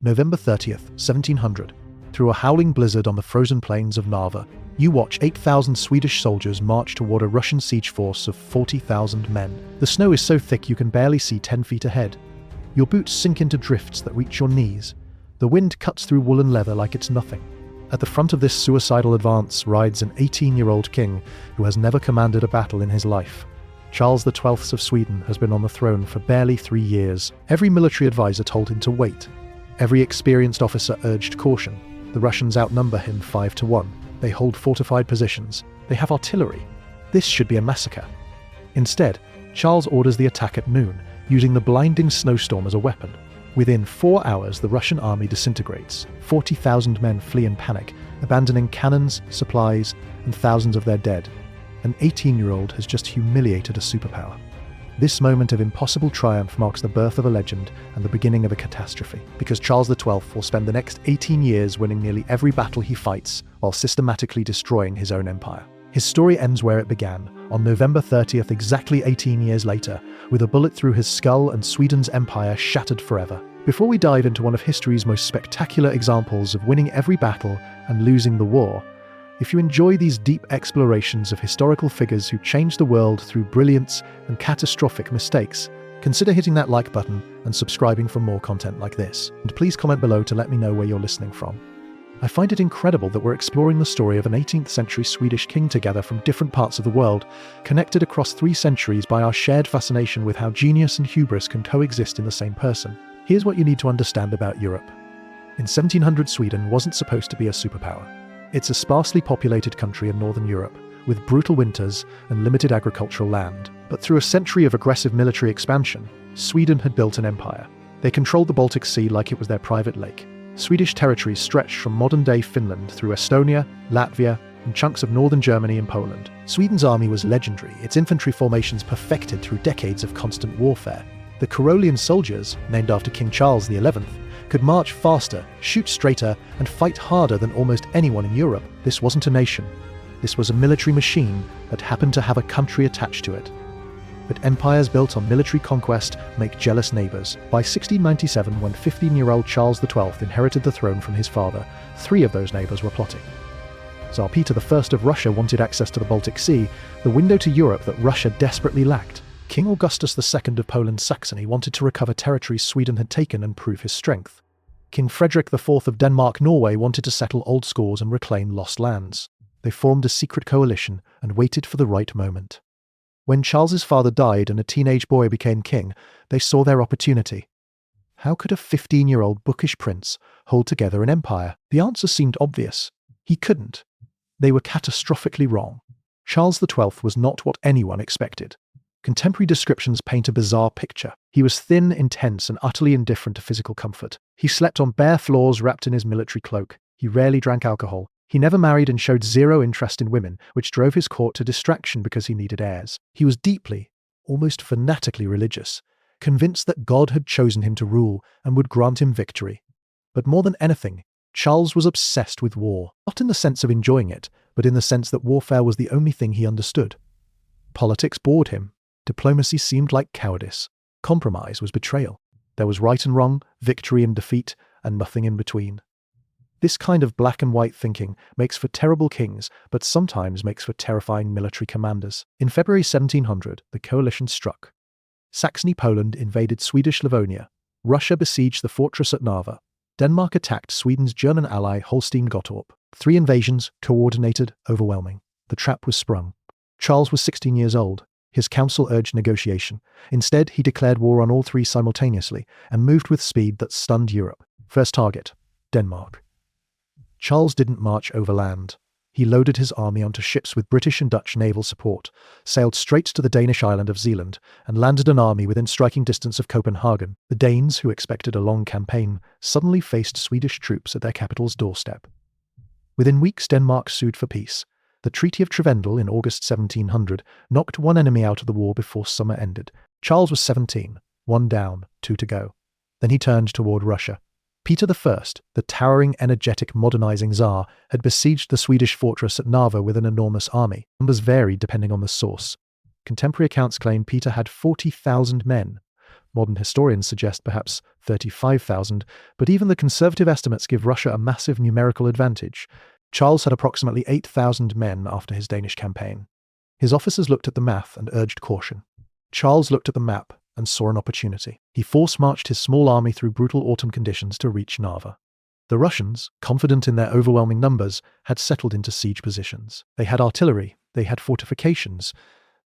November 30th, 1700. Through a howling blizzard on the frozen plains of Narva, you watch 8,000 Swedish soldiers march toward a Russian siege force of 40,000 men. The snow is so thick you can barely see 10 feet ahead. Your boots sink into drifts that reach your knees. The wind cuts through woolen leather like it's nothing. At the front of this suicidal advance rides an 18-year-old king who has never commanded a battle in his life. Charles XII of Sweden has been on the throne for barely 3 years. Every military advisor told him to wait. Every experienced officer urged caution. The Russians outnumber him 5-1. They hold fortified positions. They have artillery. This should be a massacre. Instead, Charles orders the attack at noon, using the blinding snowstorm as a weapon. Within 4 hours, the Russian army disintegrates. 40,000 men flee in panic, abandoning cannons, supplies, and thousands of their dead. An 18-year-old has just humiliated a superpower. This moment of impossible triumph marks the birth of a legend and the beginning of a catastrophe, because Charles XII will spend the next 18 years winning nearly every battle he fights while systematically destroying his own empire. His story ends where it began, on November 30th, exactly 18 years later, with a bullet through his skull and Sweden's empire shattered forever. Before we dive into one of history's most spectacular examples of winning every battle and losing the war, if you enjoy these deep explorations of historical figures who changed the world through brilliance and catastrophic mistakes, consider hitting that like button and subscribing for more content like this. And please comment below to let me know where you're listening from. I find it incredible that we're exploring the story of an 18th century Swedish king together from different parts of the world, connected across 3 centuries by our shared fascination with how genius and hubris can coexist in the same person. Here's what you need to understand about Europe. In 1700, Sweden wasn't supposed to be a superpower. It's a sparsely populated country in northern Europe, with brutal winters and limited agricultural land. But through a century of aggressive military expansion, Sweden had built an empire. They controlled the Baltic Sea like it was their private lake. Swedish territories stretched from modern-day Finland through Estonia, Latvia, and chunks of northern Germany and Poland. Sweden's army was legendary, its infantry formations perfected through decades of constant warfare. The Karolian soldiers, named after King Charles XI, could march faster, shoot straighter, and fight harder than almost anyone in Europe. This wasn't a nation. This was a military machine that happened to have a country attached to it. But empires built on military conquest make jealous neighbours. By 1697, when 15-year-old Charles XII inherited the throne from his father, 3 of those neighbours were plotting. Tsar Peter I of Russia wanted access to the Baltic Sea, the window to Europe that Russia desperately lacked. King Augustus II of Poland's Saxony wanted to recover territories Sweden had taken and prove his strength. King Frederick IV of Denmark-Norway wanted to settle old scores and reclaim lost lands. They formed a secret coalition and waited for the right moment. When Charles's father died and a teenage boy became king, they saw their opportunity. How could a 15-year-old bookish prince hold together an empire? The answer seemed obvious. He couldn't. They were catastrophically wrong. Charles XII was not what anyone expected. Contemporary descriptions paint a bizarre picture. He was thin, intense, and utterly indifferent to physical comfort. He slept on bare floors wrapped in his military cloak. He rarely drank alcohol. He never married and showed zero interest in women, which drove his court to distraction because he needed heirs. He was deeply, almost fanatically religious, convinced that God had chosen him to rule and would grant him victory. But more than anything, Charles was obsessed with war, not in the sense of enjoying it, but in the sense that warfare was the only thing he understood. Politics bored him. Diplomacy seemed like cowardice. Compromise was betrayal. There was right and wrong, victory and defeat, and nothing in between. This kind of black and white thinking makes for terrible kings, but sometimes makes for terrifying military commanders. In February 1700, the coalition struck. Saxony-Poland invaded Swedish Livonia. Russia besieged the fortress at Narva. Denmark attacked Sweden's German ally Holstein-Gottorp. 3 invasions, coordinated, overwhelming. The trap was sprung. Charles was 16 years old. His council urged negotiation. Instead, he declared war on all 3 simultaneously and moved with speed that stunned Europe. First target, Denmark. Charles didn't march overland. He loaded his army onto ships with British and Dutch naval support, sailed straight to the Danish island of Zealand, and landed an army within striking distance of Copenhagen. The Danes, who expected a long campaign, suddenly faced Swedish troops at their capital's doorstep. Within weeks, Denmark sued for peace. The Treaty of Trevendel in August 1700 knocked one enemy out of the war before summer ended. Charles was 17, 1 down, 2 to go. Then he turned toward Russia. Peter I, the towering, energetic, modernizing Tsar, had besieged the Swedish fortress at Narva with an enormous army. Numbers varied depending on the source. Contemporary accounts claim Peter had 40,000 men, Modern historians suggest perhaps 35,000, but even the conservative estimates give Russia a massive numerical advantage. Charles had approximately 8,000 men after his Danish campaign. His officers looked at the math and urged caution. Charles looked at the map and saw an opportunity. He force-marched his small army through brutal autumn conditions to reach Narva. The Russians, confident in their overwhelming numbers, had settled into siege positions. They had artillery, they had fortifications,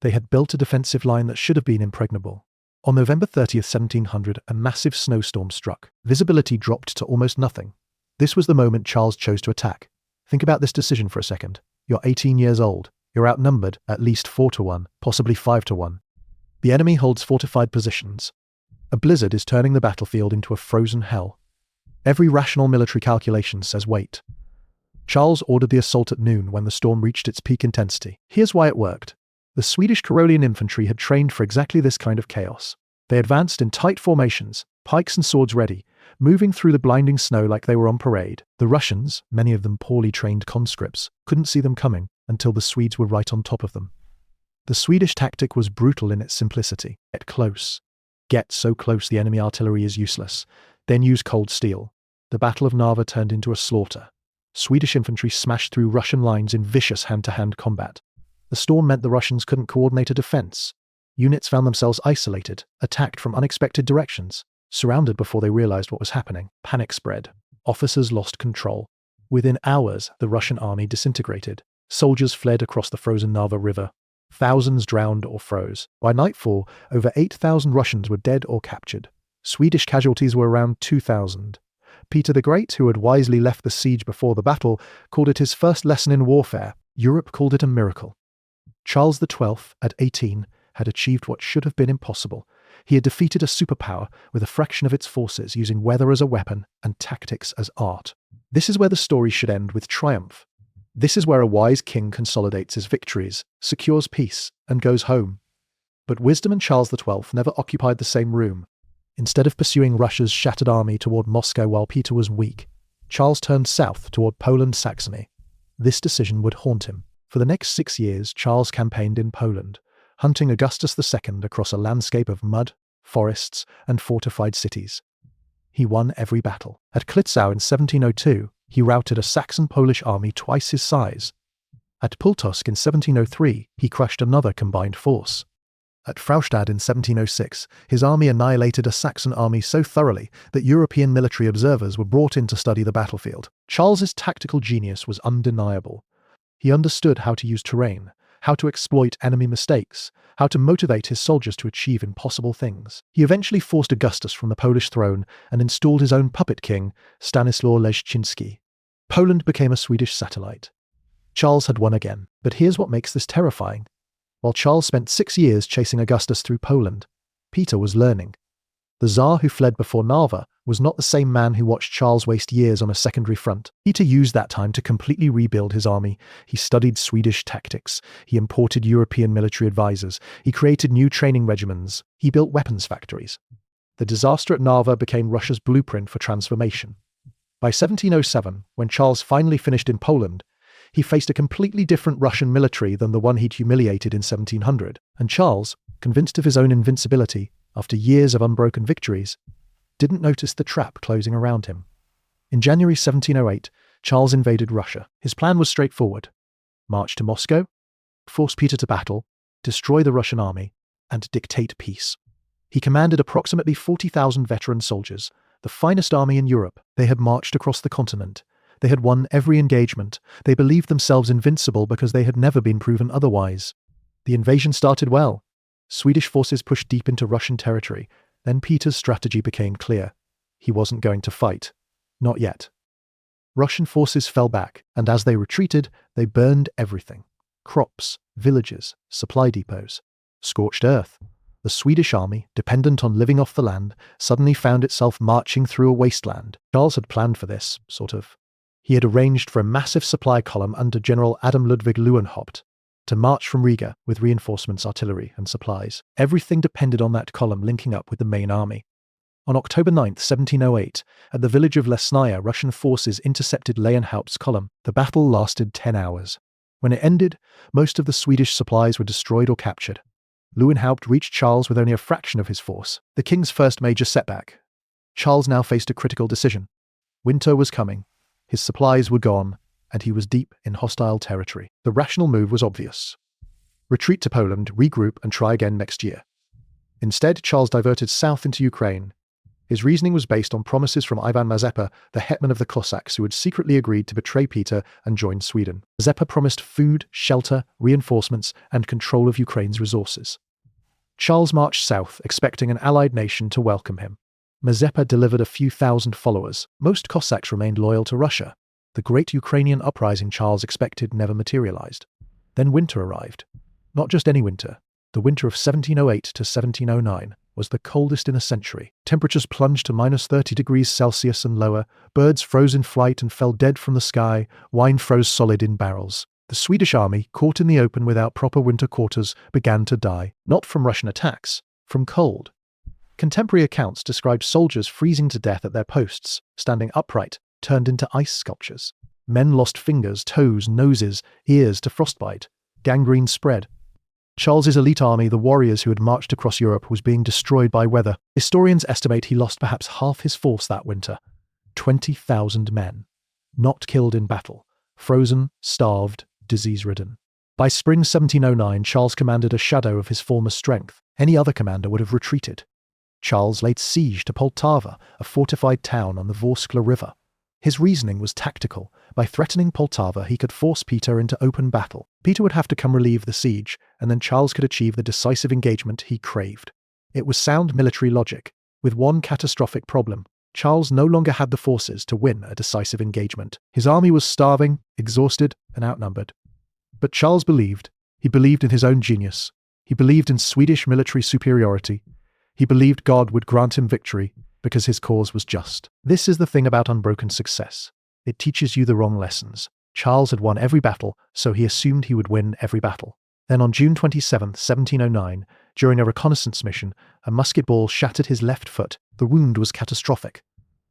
they had built a defensive line that should have been impregnable. On November 30th, 1700, a massive snowstorm struck. Visibility dropped to almost nothing. This was the moment Charles chose to attack. Think about this decision for a second. You're 18 years old. You're outnumbered at least 4-1, possibly 5-1. The enemy holds fortified positions. A blizzard is turning the battlefield into a frozen hell. Every rational military calculation says wait. Charles ordered the assault at noon when the storm reached its peak intensity. Here's why it worked. The Swedish Karolian infantry had trained for exactly this kind of chaos. They advanced in tight formations, pikes and swords ready, moving through the blinding snow like they were on parade. The Russians, many of them poorly trained conscripts, couldn't see them coming until the Swedes were right on top of them. The Swedish tactic was brutal in its simplicity. Get close. Get so close the enemy artillery is useless. Then use cold steel. The Battle of Narva turned into a slaughter. Swedish infantry smashed through Russian lines in vicious hand-to-hand combat. The storm meant the Russians couldn't coordinate a defense. Units found themselves isolated, attacked from unexpected directions, surrounded before they realized what was happening. Panic spread. Officers lost control. Within hours, the Russian army disintegrated. Soldiers fled across the frozen Narva River. Thousands drowned or froze. By nightfall, over 8,000 Russians were dead or captured. Swedish casualties were around 2,000. Peter the Great, who had wisely left the siege before the battle, called it his first lesson in warfare. Europe called it a miracle. Charles XII, at 18, had achieved what should have been impossible. He had defeated a superpower with a fraction of its forces, using weather as a weapon and tactics as art. This is where the story should end, with triumph. This is where a wise king consolidates his victories, secures peace, and goes home. But wisdom and Charles XII never occupied the same room. Instead of pursuing Russia's shattered army toward Moscow while Peter was weak, Charles turned south toward Poland-Saxony. This decision would haunt him. For the next 6 years, Charles campaigned in Poland, hunting Augustus II across a landscape of mud, forests, and fortified cities. He won every battle. At Klitzau in 1702, he routed a Saxon-Polish army twice his size. At Pultusk in 1703, he crushed another combined force. At Fraustadt in 1706, his army annihilated a Saxon army so thoroughly that European military observers were brought in to study the battlefield. Charles's tactical genius was undeniable. He understood how to use terrain, how to exploit enemy mistakes, how to motivate his soldiers to achieve impossible things. He eventually forced Augustus from the Polish throne and installed his own puppet king, Stanislaw Leszczyński. Poland became a Swedish satellite. Charles had won again, but here's what makes this terrifying. While Charles spent 6 years chasing Augustus through Poland, Peter was learning. The Tsar who fled before Narva was not the same man who watched Charles waste years on a secondary front. Peter used that time to completely rebuild his army. He studied Swedish tactics. He imported European military advisors. He created new training regiments. He built weapons factories. The disaster at Narva became Russia's blueprint for transformation. By 1707, when Charles finally finished in Poland, he faced a completely different Russian military than the one he'd humiliated in 1700, and Charles, convinced of his own invincibility after years of unbroken victories, didn't notice the trap closing around him. In January 1708, Charles invaded Russia. His plan was straightforward: march to Moscow, force Peter to battle, destroy the Russian army, and dictate peace. He commanded approximately 40,000 veteran soldiers, the finest army in Europe. They had marched across the continent. They had won every engagement. They believed themselves invincible because they had never been proven otherwise. The invasion started well. Swedish forces pushed deep into Russian territory. Then Peter's strategy became clear. He wasn't going to fight. Not yet. Russian forces fell back, and as they retreated, they burned everything. Crops, villages, supply depots. Scorched earth. The Swedish army, dependent on living off the land, suddenly found itself marching through a wasteland. Charles had planned for this, sort of. He had arranged for a massive supply column under General Adam Ludwig Lewenhaupt to march from Riga with reinforcements, artillery, and supplies. Everything depended on that column linking up with the main army. On October 9, 1708, at the village of Lesnaya, Russian forces intercepted Lewenhaupt's column. The battle lasted 10 hours. When it ended, most of the Swedish supplies were destroyed or captured. Leeuwenhoek reached Charles with only a fraction of his force, the king's first major setback. Charles now faced a critical decision. Winter was coming, his supplies were gone, and he was deep in hostile territory. The rational move was obvious. Retreat to Poland, regroup, and try again next year. Instead, Charles diverted south into Ukraine. His reasoning was based on promises from Ivan Mazepa, the hetman of the Cossacks who had secretly agreed to betray Peter and join Sweden. Mazepa promised food, shelter, reinforcements, and control of Ukraine's resources. Charles marched south, expecting an allied nation to welcome him. Mazepa delivered a few thousand followers. Most Cossacks remained loyal to Russia. The great Ukrainian uprising Charles expected never materialized. Then winter arrived. Not just any winter. The winter of 1708 to 1709 was the coldest in a century. Temperatures plunged to -30 degrees Celsius and lower, birds froze in flight and fell dead from the sky, wine froze solid in barrels. The Swedish army, caught in the open without proper winter quarters, began to die, not from Russian attacks, from cold. Contemporary accounts described soldiers freezing to death at their posts, standing upright, turned into ice sculptures. Men lost fingers, toes, noses, ears to frostbite. Gangrene spread. Charles's elite army, the warriors who had marched across Europe, was being destroyed by weather. Historians estimate he lost perhaps half his force that winter. 20,000 men. Not killed in battle. Frozen, starved, disease-ridden. By spring 1709, Charles commanded a shadow of his former strength. Any other commander would have retreated. Charles laid siege to Poltava, a fortified town on the Vorskla River. His reasoning was tactical. By threatening Poltava, he could force Peter into open battle. Peter would have to come relieve the siege, and then Charles could achieve the decisive engagement he craved. It was sound military logic, with one catastrophic problem. Charles no longer had the forces to win a decisive engagement. His army was starving, exhausted, and outnumbered. But Charles believed. He believed in his own genius. He believed in Swedish military superiority. He believed God would grant him victory, because his cause was just. This is the thing about unbroken success. It teaches you the wrong lessons. Charles had won every battle, so he assumed he would win every battle. Then on June 27, 1709, during a reconnaissance mission, a musket ball shattered his left foot. The wound was catastrophic.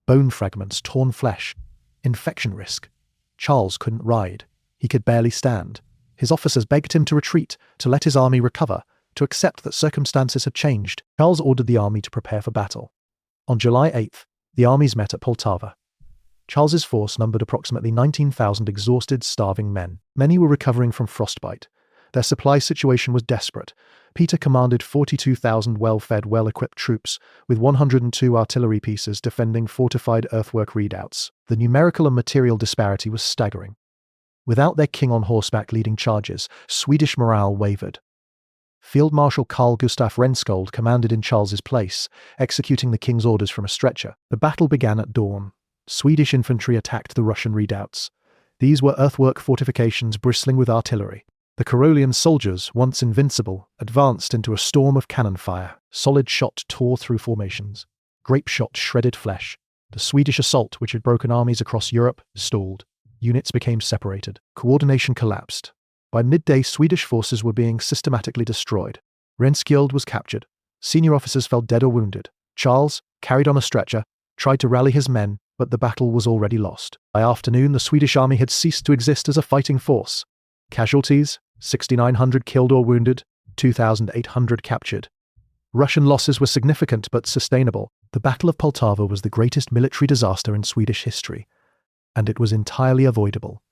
Bone fragments, torn flesh. Infection risk. Charles couldn't ride. He could barely stand. His officers begged him to retreat, to let his army recover, to accept that circumstances had changed. Charles ordered the army to prepare for battle. On July 8th, the armies met at Poltava. Charles's force numbered approximately 19,000 exhausted, starving men. Many were recovering from frostbite. Their supply situation was desperate. Peter commanded 42,000 well-fed, well-equipped troops, with 102 artillery pieces defending fortified earthwork redoubts. The numerical and material disparity was staggering. Without their king on horseback leading charges, Swedish morale wavered. Field Marshal Carl Gustaf Renskold commanded in Charles's place, executing the king's orders from a stretcher. The battle began at dawn. Swedish infantry attacked the Russian redoubts. These were earthwork fortifications bristling with artillery. The Karolian soldiers, once invincible, advanced into a storm of cannon fire. Solid shot tore through formations. Grape shot shredded flesh. The Swedish assault, which had broken armies across Europe, stalled. Units became separated. Coordination collapsed. By midday, Swedish forces were being systematically destroyed. Renskild was captured. Senior officers fell dead or wounded. Charles, carried on a stretcher, tried to rally his men, but the battle was already lost. By afternoon, the Swedish army had ceased to exist as a fighting force. Casualties: 6,900 killed or wounded, 2,800 captured. Russian losses were significant but sustainable. The Battle of Poltava was the greatest military disaster in Swedish history, and it was entirely avoidable.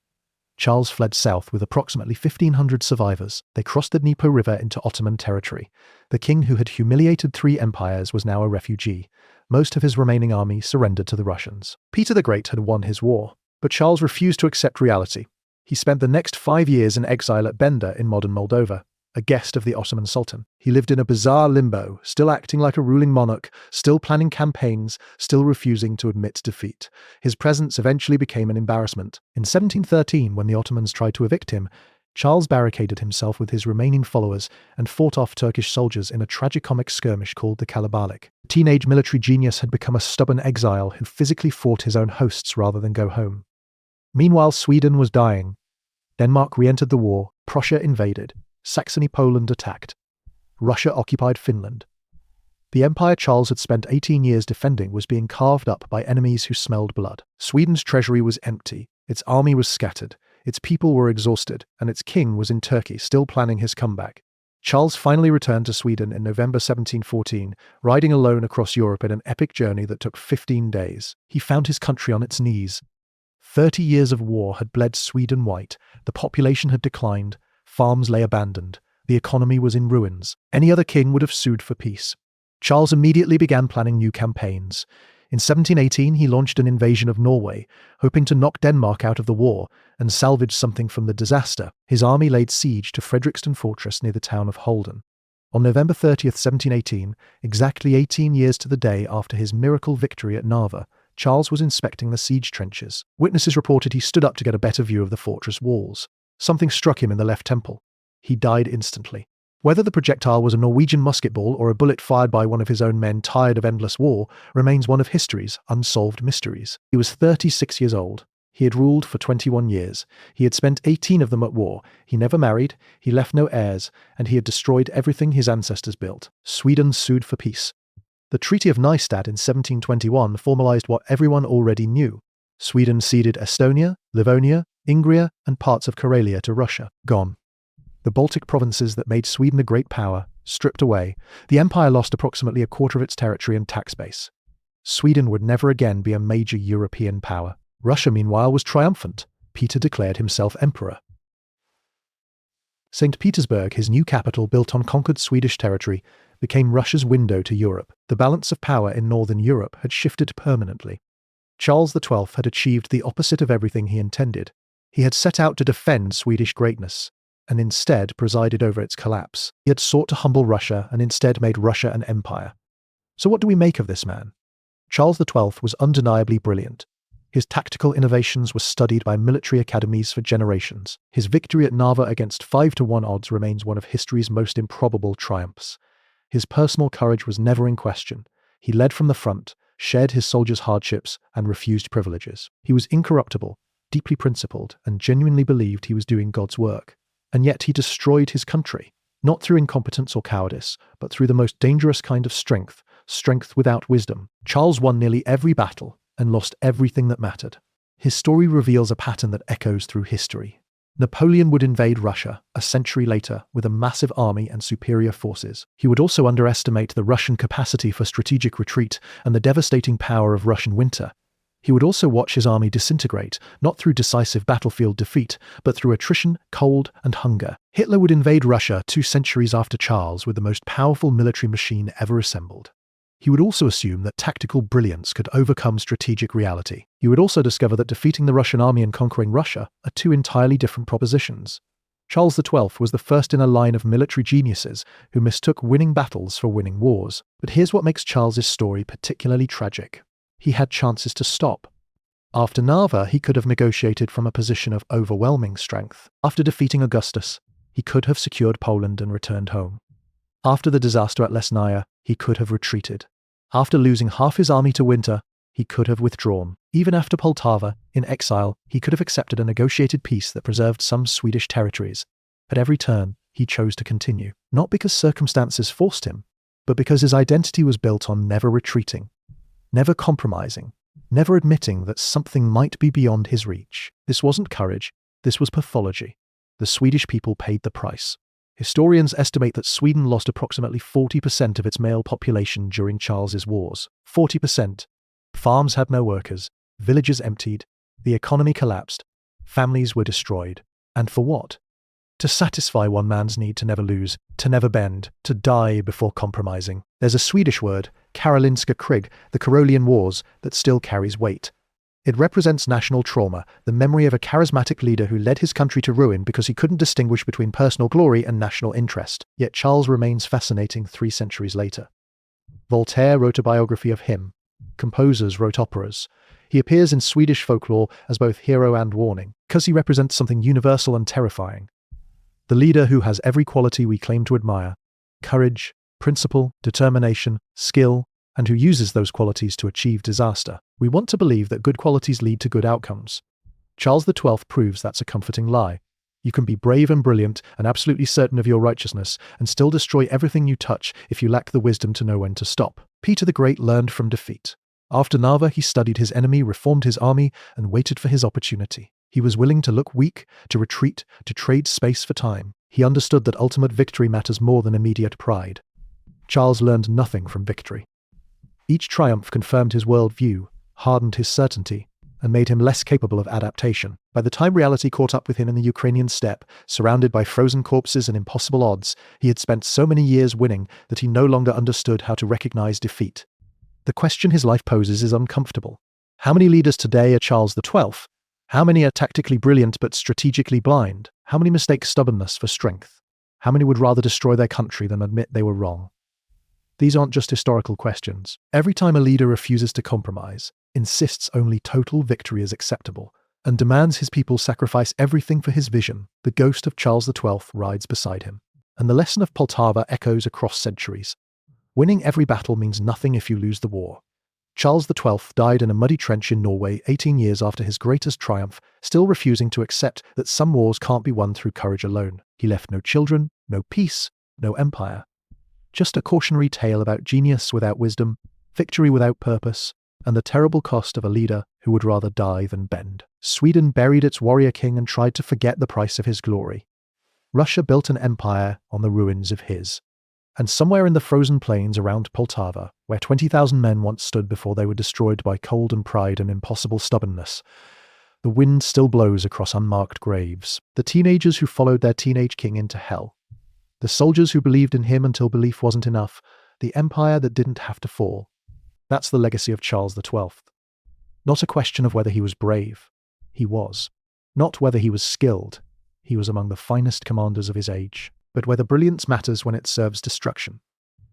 Charles fled south with approximately 1,500 survivors. They crossed the Dnieper River into Ottoman territory. The king who had humiliated 3 empires was now a refugee. Most of his remaining army surrendered to the Russians. Peter the Great had won his war, but Charles refused to accept reality. He spent the next 5 years in exile at Bender in modern Moldova, a guest of the Ottoman Sultan. He lived in a bizarre limbo, still acting like a ruling monarch, still planning campaigns, still refusing to admit defeat. His presence eventually became an embarrassment. In 1713, when the Ottomans tried to evict him, Charles barricaded himself with his remaining followers and fought off Turkish soldiers in a tragicomic skirmish called the Kalabalik. The teenage military genius had become a stubborn exile who physically fought his own hosts rather than go home. Meanwhile, Sweden was dying. Denmark re-entered the war, Prussia invaded. Saxony-Poland attacked. Russia occupied Finland. The empire Charles had spent 18 years defending was being carved up by enemies who smelled blood. Sweden's treasury was empty, its army was scattered, its people were exhausted, and its king was in Turkey still planning his comeback. Charles finally returned to Sweden in November 1714, riding alone across Europe in an epic journey that took 15 days. He found his country on its knees. 30 years of war had bled Sweden white, the population had declined, farms lay abandoned, the economy was in ruins. Any other king would have sued for peace. Charles immediately began planning new campaigns. In 1718, he launched an invasion of Norway, hoping to knock Denmark out of the war and salvage something from the disaster. His army laid siege to Fredrikstad Fortress near the town of Halden. On November 30th, 1718, exactly 18 years to the day after his miracle victory at Narva, Charles was inspecting the siege trenches. Witnesses reported he stood up to get a better view of the fortress walls. Something struck him in the left temple. He died instantly. Whether the projectile was a Norwegian musket ball or a bullet fired by one of his own men tired of endless war remains one of history's unsolved mysteries. He was 36 years old. He had ruled for 21 years. He had spent 18 of them at war. He never married, he left no heirs, and he had destroyed everything his ancestors built. Sweden sued for peace. The Treaty of Nystad in 1721 formalized what everyone already knew. Sweden ceded Estonia, Livonia, Ingria, and parts of Karelia to Russia. Gone. The Baltic provinces that made Sweden a great power, stripped away, the empire lost approximately a quarter of its territory and tax base. Sweden would never again be a major European power. Russia, meanwhile, was triumphant. Peter declared himself emperor. St. Petersburg, his new capital built on conquered Swedish territory, became Russia's window to Europe. The balance of power in northern Europe had shifted permanently. Charles XII had achieved the opposite of everything he intended. He had set out to defend Swedish greatness, and instead presided over its collapse. He had sought to humble Russia and instead made Russia an empire. So what do we make of this man? Charles XII was undeniably brilliant. His tactical innovations were studied by military academies for generations. His victory at Narva against 5-to-1 odds remains one of history's most improbable triumphs. His personal courage was never in question. He led from the front, shared his soldiers' hardships, and refused privileges. He was incorruptible, deeply principled, and genuinely believed he was doing God's work. And yet he destroyed his country, not through incompetence or cowardice, but through the most dangerous kind of strength without wisdom. Charles won nearly every battle and lost everything that mattered. His story reveals a pattern that echoes through history. Napoleon would invade Russia a century later with a massive army and superior forces. He would also underestimate the Russian capacity for strategic retreat and the devastating power of Russian winter. He would also watch his army disintegrate, not through decisive battlefield defeat, but through attrition, cold, and hunger. Hitler would invade Russia 2 centuries after Charles with the most powerful military machine ever assembled. He would also assume that tactical brilliance could overcome strategic reality. He would also discover that defeating the Russian army and conquering Russia are 2 entirely different propositions. Charles XII was the first in a line of military geniuses who mistook winning battles for winning wars. But here's what makes Charles's story particularly tragic. He had chances to stop. After Narva, he could have negotiated from a position of overwhelming strength. After defeating Augustus, he could have secured Poland and returned home. After the disaster at Lesnaya, he could have retreated. After losing half his army to winter, he could have withdrawn. Even after Poltava, in exile, he could have accepted a negotiated peace that preserved some Swedish territories. At every turn, he chose to continue. Not because circumstances forced him, but because his identity was built on never retreating, never compromising, never admitting that something might be beyond his reach. This wasn't courage, this was pathology. The Swedish people paid the price. Historians estimate that Sweden lost approximately 40% of its male population during Charles's wars. 40%. Farms had no workers, villages emptied, the economy collapsed, families were destroyed. And for what? To satisfy one man's need to never lose, to never bend, to die before compromising. There's a Swedish word, Karolinska krig, the Karolian Wars, that still carries weight. It represents national trauma, the memory of a charismatic leader who led his country to ruin because he couldn't distinguish between personal glory and national interest. Yet Charles remains fascinating 3 centuries later. Voltaire wrote a biography of him. Composers wrote operas. He appears in Swedish folklore as both hero and warning, because he represents something universal and terrifying. The leader who has every quality we claim to admire: courage, principle, determination, skill, and who uses those qualities to achieve disaster. We want to believe that good qualities lead to good outcomes. Charles XII proves that's a comforting lie. You can be brave and brilliant and absolutely certain of your righteousness and still destroy everything you touch if you lack the wisdom to know when to stop. Peter the Great learned from defeat. After Narva, he studied his enemy, reformed his army, and waited for his opportunity. He was willing to look weak, to retreat, to trade space for time. He understood that ultimate victory matters more than immediate pride. Charles learned nothing from victory. Each triumph confirmed his worldview, hardened his certainty, and made him less capable of adaptation. By the time reality caught up with him in the Ukrainian steppe, surrounded by frozen corpses and impossible odds, he had spent so many years winning that he no longer understood how to recognize defeat. The question his life poses is uncomfortable. How many leaders today are Charles XII? How many are tactically brilliant but strategically blind? How many mistake stubbornness for strength? How many would rather destroy their country than admit they were wrong? These aren't just historical questions. Every time a leader refuses to compromise, insists only total victory is acceptable, and demands his people sacrifice everything for his vision, the ghost of Charles XII rides beside him. And the lesson of Poltava echoes across centuries. Winning every battle means nothing if you lose the war. Charles XII died in a muddy trench in Norway 18 years after his greatest triumph, still refusing to accept that some wars can't be won through courage alone. He left no children, no peace, no empire. Just a cautionary tale about genius without wisdom, victory without purpose, and the terrible cost of a leader who would rather die than bend. Sweden buried its warrior king and tried to forget the price of his glory. Russia built an empire on the ruins of his. And somewhere in the frozen plains around Poltava, where 20,000 men once stood before they were destroyed by cold and pride and impossible stubbornness, the wind still blows across unmarked graves. The teenagers who followed their teenage king into hell. The soldiers who believed in him until belief wasn't enough. The empire that didn't have to fall. That's the legacy of Charles XII. Not a question of whether he was brave. He was. Not whether he was skilled. He was among the finest commanders of his age. But whether brilliance matters when it serves destruction.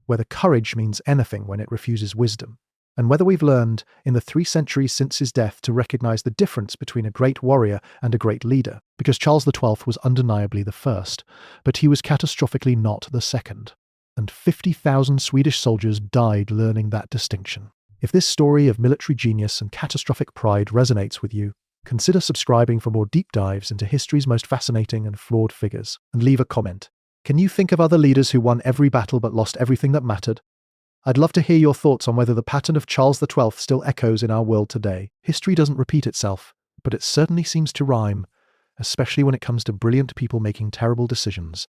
Whether courage means anything when it refuses wisdom. And whether we've learned, in the 3 centuries since his death, to recognize the difference between a great warrior and a great leader. Because Charles XII was undeniably the first, but he was catastrophically not the second. And 50,000 Swedish soldiers died learning that distinction. If this story of military genius and catastrophic pride resonates with you, consider subscribing for more deep dives into history's most fascinating and flawed figures, and leave a comment. Can you think of other leaders who won every battle but lost everything that mattered? I'd love to hear your thoughts on whether the pattern of Charles XII still echoes in our world today. History doesn't repeat itself, but it certainly seems to rhyme, especially when it comes to brilliant people making terrible decisions.